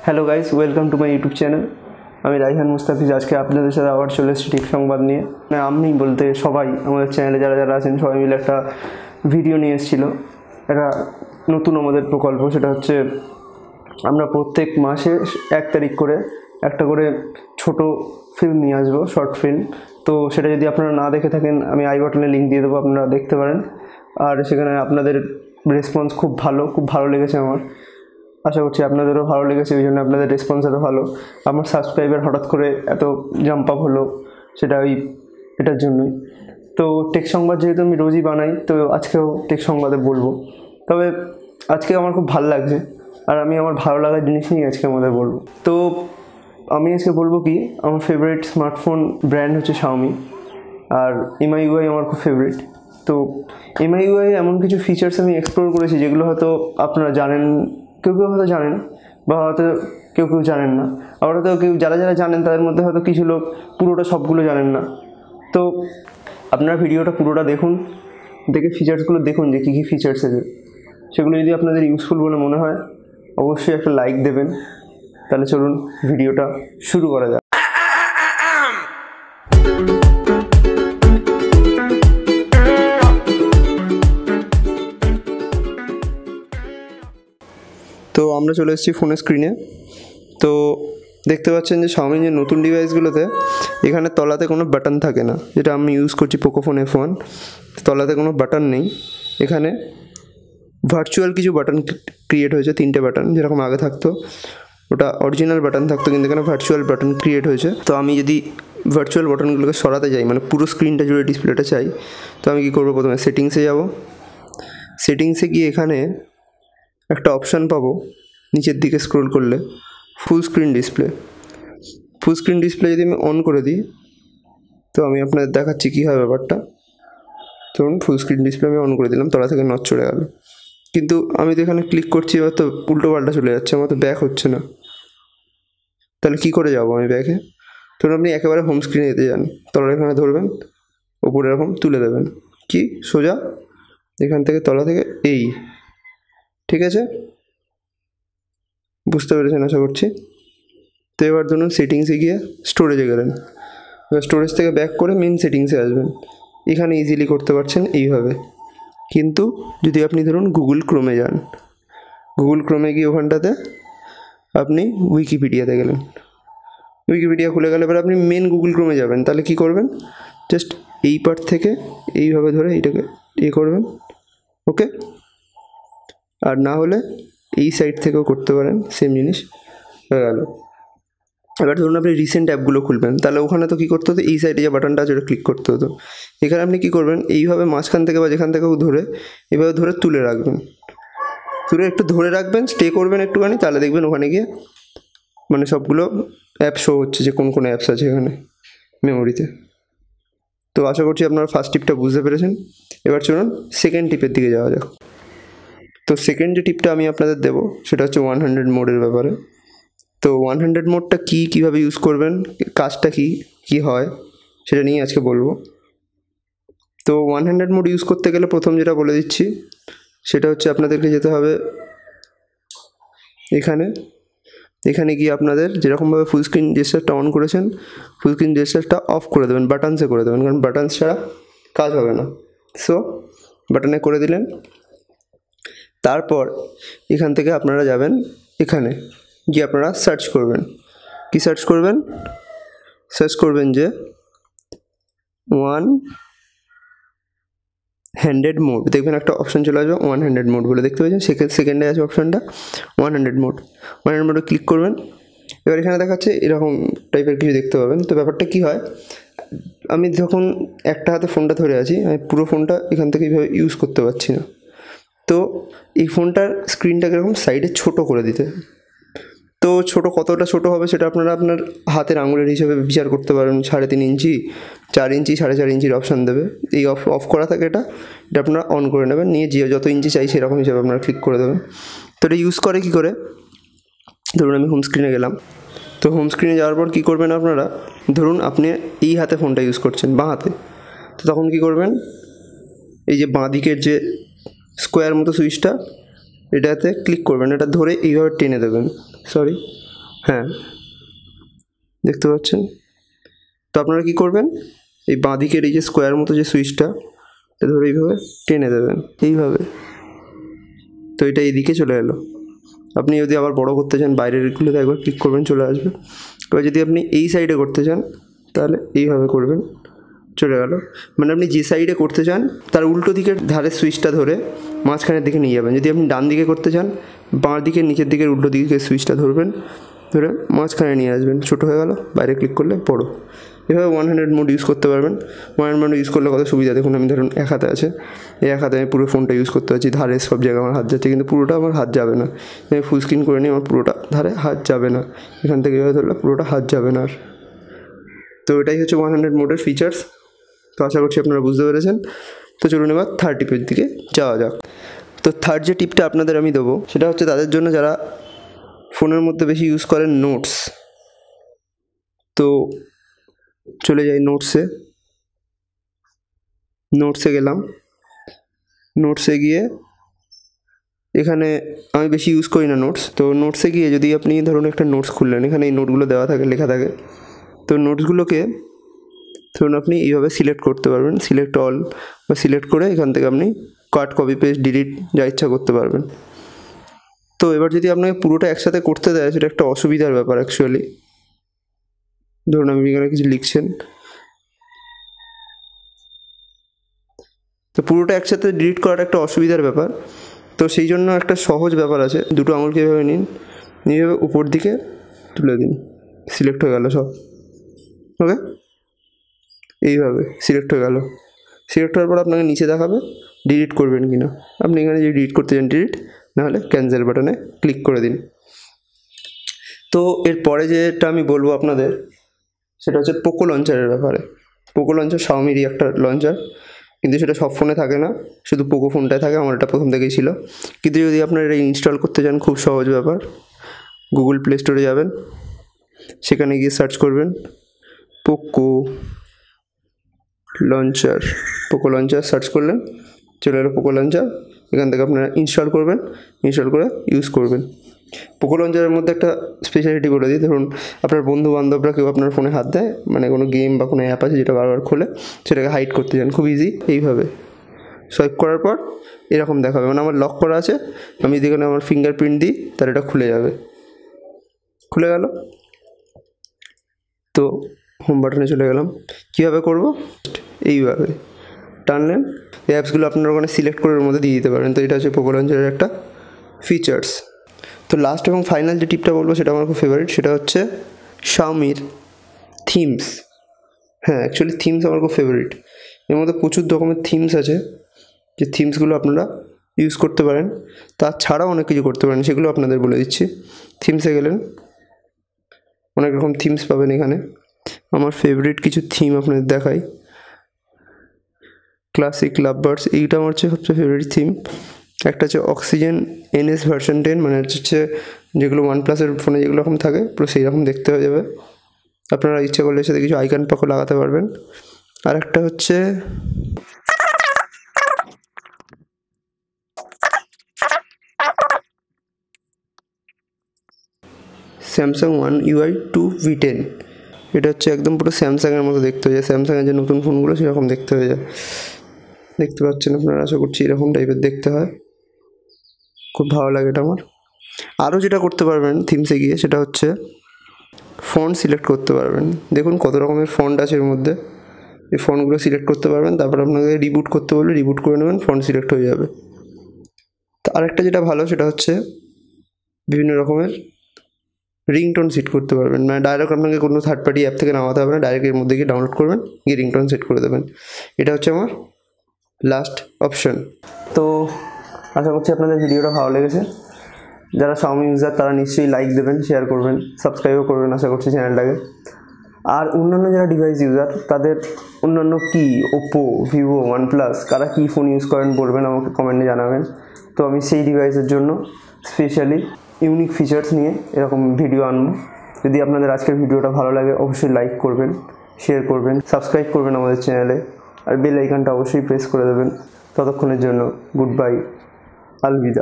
Hello guys, welcome to my YouTube channel. আমি রাইহান মুস্তাফিজ। আজকে আপনাদের সাথে আবার চলে এসেছি টেক সংবাদ নিয়ে। আমি বলতে সবাই আমাদের চ্যানেলে যারা যারা আছেন সবাই মিলে একটা ভিডিও নিয়ে এসেছিলো। একটা নতুন আমাদের প্রকল্প, সেটা হচ্ছে আমরা প্রত্যেক মাসে 1 তারিখ করে একটা করে ছোট ফিল্ম নিয়ে আসবো, শর্ট ফিল্ম। তো সেটা যদি আপনারা না দেখে থাকেন, আমি আই বাটনে লিঙ্ক দিয়ে দেবো, আপনারা দেখতে পারেন। আর সেখানে আপনাদের রেসপন্স খুব ভালো লেগেছে আমার। আশা করছি আপনাদেরও ভালো লেগেছে, ওই জন্য আপনাদের রেসপন্স এত ভালো। আমার সাবস্ক্রাইবার হঠাৎ করে এত জাম্প আপ হলো, সেটা এটার জন্যই। তো টেক সংবাদ যেহেতু আমি রোজই বানাই, তো আজকেও টেক সংবাদে বলবো। তবে আজকে আমার খুব ভালো লাগছে, আর আমি আমার ভালো লাগার জিনিস নিয়ে আজকে আমাদের বলবো। তো আমি আজকে বলবো কি, আমার ফেভারিট স্মার্টফোন ব্র্যান্ড হচ্ছে Xiaomi, আর Miui আমার খুব ফেভারিট। তো Miui এমন কিছু ফিচার্স আমি এক্সপ্লোর করেছি যেগুলো হয়তো আপনারা জানেন, কেউ হয়তো জানেন, বা হয়তো কেউ জানেন না। আবার হয়তো যারা জানেন তাদের মধ্যে হয়তো কিছু লোক পুরোটা সবগুলো জানেন না। তো আপনারা ভিডিওটা পুরোটা দেখুন, দেখে ফিচার্সগুলো দেখুন যে কী ফিচার্স আছে। সেগুলো যদি আপনাদের ইউজফুল বলে মনে হয়, অবশ্যই একটা লাইক দেবেন। তাহলে চলুন ভিডিওটা শুরু করা যাক। তো আমরা চলে এসেছি ফোনের স্ক্রিনে। তো দেখতে পাচ্ছেন যে Xiaomi যে নতুন ডিভাইসগুলোতে এখানে তলাতে কোনো বাটন থাকে না, যেটা আমি ইউজ করছি পোকোফোন F1। তলাতে কোনো বাটন নেই, এখানে ভার্চুয়াল কিছু বাটন ক্রিয়েট হয়েছে, 3টে বাটন। যেরকম আগে থাকতো ওটা অরিজিনাল বাটন থাকতো, কিন্তু এখানে ভার্চুয়াল বাটন ক্রিয়েট হয়েছে। তো আমি যদি ভার্চুয়াল বাটনগুলোকে সরাতে যাই, মানে পুরো স্ক্রিনটা জুড়ে ডিসপ্লেটা চাই, তো আমি কী করবো? প্রথমে সেটিংসে যাব। সেটিংসে গিয়ে এখানে একটা অপশান পাবো, নিচের দিকে স্ক্রোল করলে full screen display. Full screen display যদি আমি অন করে দিই, তো আমি আপনাদের দেখাচ্ছি কী হয় ব্যাপারটা। ধরুন ফুল স্ক্রিন ডিসপ্লে আমি অন করে দিলাম, তলা থেকে নচ চড়ে গেল। কিন্তু আমি তো এখানে ক্লিক করছি, এবার তো উল্টো পাল্টা চলে যাচ্ছে, আমার তো ব্যাক হচ্ছে না। তাহলে কী করে যাবো আমি ব্যাকে? ধরুন আপনি একেবারে হোম স্ক্রিনে যেতে যান, তলার এখানে ধরবেন, ওপরে এরকম তুলে দেবেন, কি সোজা এখান থেকে তলা থেকে এই, ঠিক আছে? বুঝতে পেরেছেন আশা করছি। তো এবার ধরুন সেটিংসে গিয়ে স্টোরেজে গেলেন, এবার স্টোরেজ থেকে ব্যাক করে মেন সেটিংসে আসবেন। এখানে ইজিলি করতে পারছেন এইভাবে। কিন্তু যদি আপনি ধরুন গুগল ক্রোমে যান, গুগল ক্রোমে গিয়ে ওখানটাতে আপনি উইকিপিডিয়াতে গেলেন, উইকিপিডিয়া খুলে গেলে এবার আপনি মেন গুগল ক্রোমে যাবেন। তাহলে কি করবেন? জাস্ট এই পার্ট থেকে এইভাবে ধরে এইটাকে করবেন, ওকে? আর না হলে এই সাইড থেকেও করতে পারেন, সেম জিনিস হয়ে গেল। এবার ধরুন আপনি রিসেন্ট অ্যাপগুলো খুলবেন, তাহলে ওখানে তো কী করতে হতো? এই সাইডে যে বাটনটা আছে ওটা ক্লিক করতে হতো। এখানে আপনি কী করবেন? এইভাবে মাঝখান থেকে বা যেখান থেকেও ধরে এভাবে ধরে তুলে রাখবেন, একটু ধরে রাখবেন, স্টে করবেন একটুখানি, তাহলে দেখবেন ওখানে গিয়ে মানে সবগুলো অ্যাপ শো হচ্ছে যে কোন কোন অ্যাপস আছে এখানে মেমোরিতে। তো আশা করছি আপনারা ফার্স্ট টিপটা বুঝতে পেরেছেন। এবার চলুন সেকেন্ড টিপের দিকে যাওয়া যাক। তো সেকেন্ড যে টিপটা আমি আপনাদের দেবো সেটা হচ্ছে 100 মোডের ব্যাপারে। তো 100 মোডটা কীভাবে ইউজ করবেন, কাজটা কী হয় সেটা নিয়ে আজকে বলবো। তো 100 মোড ইউজ করতে গেলে প্রথম যেটা বলে দিচ্ছি সেটা হচ্ছে আপনাদেরকে যেতে হবে এখানে গিয়ে আপনাদের যেরকমভাবে ফুল স্ক্রিন জেস্টারটা অন করেছেন, ফুল স্ক্রিন জেস্টারটা অফ করে দেবেন, বাটনসে করে দেবেন, কারণ বাটনস ছাড়া কাজ হবে না। সো বাটনে করে দিলেন। তারপর এখান থেকে আপনারা যাবেন, এখানে গিয়ে আপনারা সার্চ করবেন। কি সার্চ করবেন? সার্চ করবেন যে 100 মোড। দেখবেন একটা অপশান চলে আসবে 100 মোড বলে, দেখতে পাচ্ছেন সেকেন্ডে আছে অপশানটা 100 মোড। 100 মোডে ক্লিক করবেন। এবার এখানে দেখাচ্ছে এরকম টাইপের কিছু দেখতে পাবেন। তো ব্যাপারটা কী হয়, আমি যখন একটা হাতে ফোনটা ধরে আছি, আমি পুরো ফোনটা এখান থেকে এইভাবে ইউজ করতে পারছি না। তো এই ফোনটার স্ক্রিনটাকে এরকম সাইডে ছোটো করে দিতে। তো কতটা ছোটো হবে সেটা আপনারা আপনার হাতের আঙুলের হিসেবে বিচার করতে পারেন। 3.5 ইঞ্চি, 4 ইঞ্চি, 4.5 ইঞ্চির অপশান দেবে। এই অফ করা থাকে, এটা আপনারা অন করে নেবেন, নিয়ে যত ইঞ্চি চাই সেরকম হিসেবে আপনারা ক্লিক করে দেবেন। তো এটা ইউজ করে কী করে? ধরুন আমি হোম স্ক্রিনে গেলাম। তো হোম স্ক্রিনে যাওয়ার পর কী করবেন আপনারা? ধরুন আপনি এই হাতে ফোনটা ইউজ করছেন, বাঁ হাতে। তো তখন কী করবেন? এই যে বাঁ দিকের যে স্কোয়ার মতো সুইচটা, এটাতে ক্লিক করবেন, এটা ধরে এইভাবে টেনে দেবেন, সরি হ্যাঁ দেখতে পাচ্ছেন। তো আপনারা কী করবেন, এই বাঁদিকের এই যে স্কোয়ার মতো যে সুইচটা এটা ধরে এইভাবে টেনে দেবেন এইভাবে, তো এটা এইদিকে চলে এলো। আপনি যদি আবার বড় করতে চান বাইরেরগুলোতে একবার ক্লিক করবেন, চলে আসবে। এবার যদি আপনি এই সাইডে করতে চান তাহলে এইভাবে করবেন, চলে গেল। মানে আপনি যে সাইডে করতে চান তার উল্টো দিকের ধারে সুইচটা ধরে মাঝখানের দিকে নিয়ে যাবেন। যদি আপনি ডান দিকে করতে চান বাঁ দিকের নিচের দিকের উল্টো দিকে সুইচটা ধরবেন, ধরে মাঝখানে নিয়ে আসবেন, ছোটো হয়ে গেল, বাইরে ক্লিক করলে বড়ো। এভাবে 100 মোড ইউজ করতে পারবেন। 100 মোড ইউজ করলে কত সুবিধা দেখুন, আমি ধরুন এক হাতে আছে, এই এক হাতে আমি পুরো ফোনটা ইউজ করতে পারছি, ধারে সব জায়গায় আমার হাত যাচ্ছে, কিন্তু পুরোটা আমার হাত যাবে না। আমি ফুল স্ক্রিন করে নিই, আমার পুরোটা ধারে হাত যাবে না, এখান থেকে এভাবে ধরলে পুরোটা হাত যাবে না আর। তো এটাই হচ্ছে 100 মোডের ফিচার্স। তো আশা করছি আপনারা বুঝতে পেরেছেন। তো চলুন এবার থার্ড টিপের দিকে যাওয়া যাক। তো থার্ড যে টিপটা আপনাদের আমি দেবো সেটা হচ্ছে তাদের জন্য যারা ফোনের মধ্যে বেশি ইউজ করেন নোটস। তো চলে যাই নোটসে গেলাম। নোটসে গিয়ে এখানে আমি বেশি ইউজ করি না নোটস। তো নোটসে গিয়ে যদি আপনি ধরুন একটা নোটস খুললেন, এখানে এই নোটগুলো দেওয়া থাকে, লেখা থাকে। তো নোটসগুলোকে ধরুন আপনি এইভাবে সিলেক্ট করতে পারবেন, সিলেক্ট অল, বা সিলেক্ট করে এখান থেকে আপনি কাট, কপি, পেস্ট, ডিলিট যা ইচ্ছা করতে পারবেন। তো এবার যদি আপনাকে পুরোটা একসাথে করতে দেয় সেটা একটা অসুবিধার ব্যাপার অ্যাকচুয়ালি। ধরুন আপনি এখানে কিছু লিখছেন, তো পুরোটা একসাথে ডিলিট করাটা একটা অসুবিধার ব্যাপার। তো সেই জন্য একটা সহজ ব্যাপার আছে, দুটো আঙুলকে এভাবে নিন, নিয়ে উপর দিকে তুলে দিন, সিলেক্ট হয়ে গেল সব। ওকে, এইভাবে সিলেক্ট হয়ে গেল। সিলেক্ট হওয়ার পর আপনাকে নিচে দেখাবে ডিলিট করবেন কি না। আপনি এখানে যদি ডিলিট করতে চান ডিলিট, নাহলে ক্যান্সেল বাটনে ক্লিক করে দিন। তো এরপরে যেটা আমি বলবো আপনাদের সেটা হচ্ছে পোকো লঞ্চারের ব্যাপারে। পোকো লঞ্চার শাওমিরই একটা লঞ্চার, কিন্তু সেটা সব ফোনে থাকে না, শুধু পোকো ফোনটায় থাকে। আমার এটা প্রথম থেকেই ছিল। কিন্তু যদি আপনারা এটা ইনস্টল করতে চান খুব সহজ ব্যাপার, গুগল প্লে স্টোরে যাবেন, সেখানে গিয়ে সার্চ করবেন পোকো লঞ্চার সার্চ করলেন, চলে এলো পোকো লঞ্চার। এখান থেকে আপনারা ইনস্টল করবেন, ইনস্টল করে ইউজ করবেন। পোকো লঞ্চারের মধ্যে একটা স্পেশালিটি বলে দিই, ধরুন আপনার বন্ধু বান্ধবরা কেউ আপনার ফোনে হাত দেয়, মানে কোনো গেম বা কোনো অ্যাপ আছে যেটা বারবার খোলে, সেটাকে হাইড করতে চান, খুব ইজি। এইভাবে সোয়াইপ করার পর এরকম দেখাবে, মানে আমার লক করা আছে, আমি যদি এখানে আমার ফিঙ্গারপ্রিন্ট দিই তাহলে এটা খুলে যাবে, খুলে গেল। তো হোম বাটনে চলে গেলাম। কীভাবে করব, এইভাবে টানলেন, এই অ্যাপসগুলো আপনারা ওখানে সিলেক্ট করে ওর মধ্যে দিয়ে দিতে পারেন। তো এটা হচ্ছে পোকো লঞ্চারের একটা ফিচার্স। তো লাস্ট এবং ফাইনাল যে টিপটা বলবো সেটা আমার খুব ফেভারিট, সেটা হচ্ছে শাওমির থিমস। হ্যাঁ, অ্যাকচুয়ালি থিমস আমার খুব ফেভারিট। এর মধ্যে প্রচুর রকমের থিমস আছে, যে থিমসগুলো আপনারা ইউজ করতে পারেন। তাছাড়াও অনেক কিছু করতে পারেন, সেগুলো আপনাদের বলে দিচ্ছি। থিমসে গেলেন, অনেক রকম থিমস পাবেন এখানে। আমার ফেভারিট কিছু থিম আপনাদের দেখাই। ক্লাসিক লাভবার্ডস, এইটা আমার হচ্ছে সবচেয়ে ফেভারিট থিম। একটা হচ্ছে অক্সিজেন NS ভার্সন 10, মানে হচ্ছে যেগুলো OnePlus-এর ফোনে যেগুলো রকম থাকে পুরো সেই রকম দেখতে হয়ে যাবে। আপনারা ইচ্ছা করলে সাথে কিছু আইকন পাকও লাগাতে পারবেন। আর একটা হচ্ছে স্যামসাং One UI 2 V10, এটা হচ্ছে একদম পুরো স্যামসাংয়ের মতো দেখতে হয়ে যায়, স্যামসাংয়ের যে নতুন ফোনগুলো সেরকম দেখতে হয়ে যায়। দেখতে পাচ্ছেন আপনারা, আশা করছি এরকম টাইপের দেখতে হয়, খুব ভালো লাগে এটা আমার। আরও যেটা করতে পারবেন থিমসে গিয়ে সেটা হচ্ছে ফন্ট সিলেক্ট করতে পারবেন। দেখুন কত রকমের ফন্ট আছে এর মধ্যে, এই ফন্টগুলো সিলেক্ট করতে পারবেন। তারপর আপনাকে রিবুট করতে বললে রিবুট করে নেবেন, ফন্ট সিলেক্ট হয়ে যাবে। তো আরেকটা যেটা ভালো সেটা হচ্ছে বিভিন্ন রকমের রিংটোন সেট করতে পারবেন, মানে ডাইরেক্ট আপনাকে কোনো থার্ড পার্টি অ্যাপ থেকে নামাতে হবে না, ডাইরেক্ট এর মধ্যে গিয়ে ডাউনলোড করবেন, গিয়ে রিংটোন সেট করে দেবেন। এটা হচ্ছে আমার লাস্ট অপশন। তো আশা করছি আপনাদের ভিডিওটা ভালো লেগেছে। যারা Xiaomi ইউজার তারা নিশ্চয়ই লাইক দেবেন, শেয়ার করবেন, সাবস্ক্রাইবও করবেন আশা করছি চ্যানেলটাকে। আর অন্যান্য যারা ডিভাইস ইউজার তাদের অন্যান্য কি ওপো, ভিভো, OnePlus কারা কী ফোন ইউজ করেন বলবেন, আমাকে কমেন্টে জানাবেন। তো আমি সেই ডিভাইসের জন্য স্পেশালি ইউনিক ফিচার্স নিয়ে এরকম ভিডিও আনবো। যদি আপনাদের আজকের ভিডিওটা ভালো লাগে অবশ্যই লাইক করবেন, শেয়ার করবেন, সাবস্ক্রাইব করবেন আমাদের চ্যানেলে, আর বেল আইকনটা অবশ্যই প্রেস করে দেবেন। ততক্ষণের জন্য গুড বাই, আলবিদা।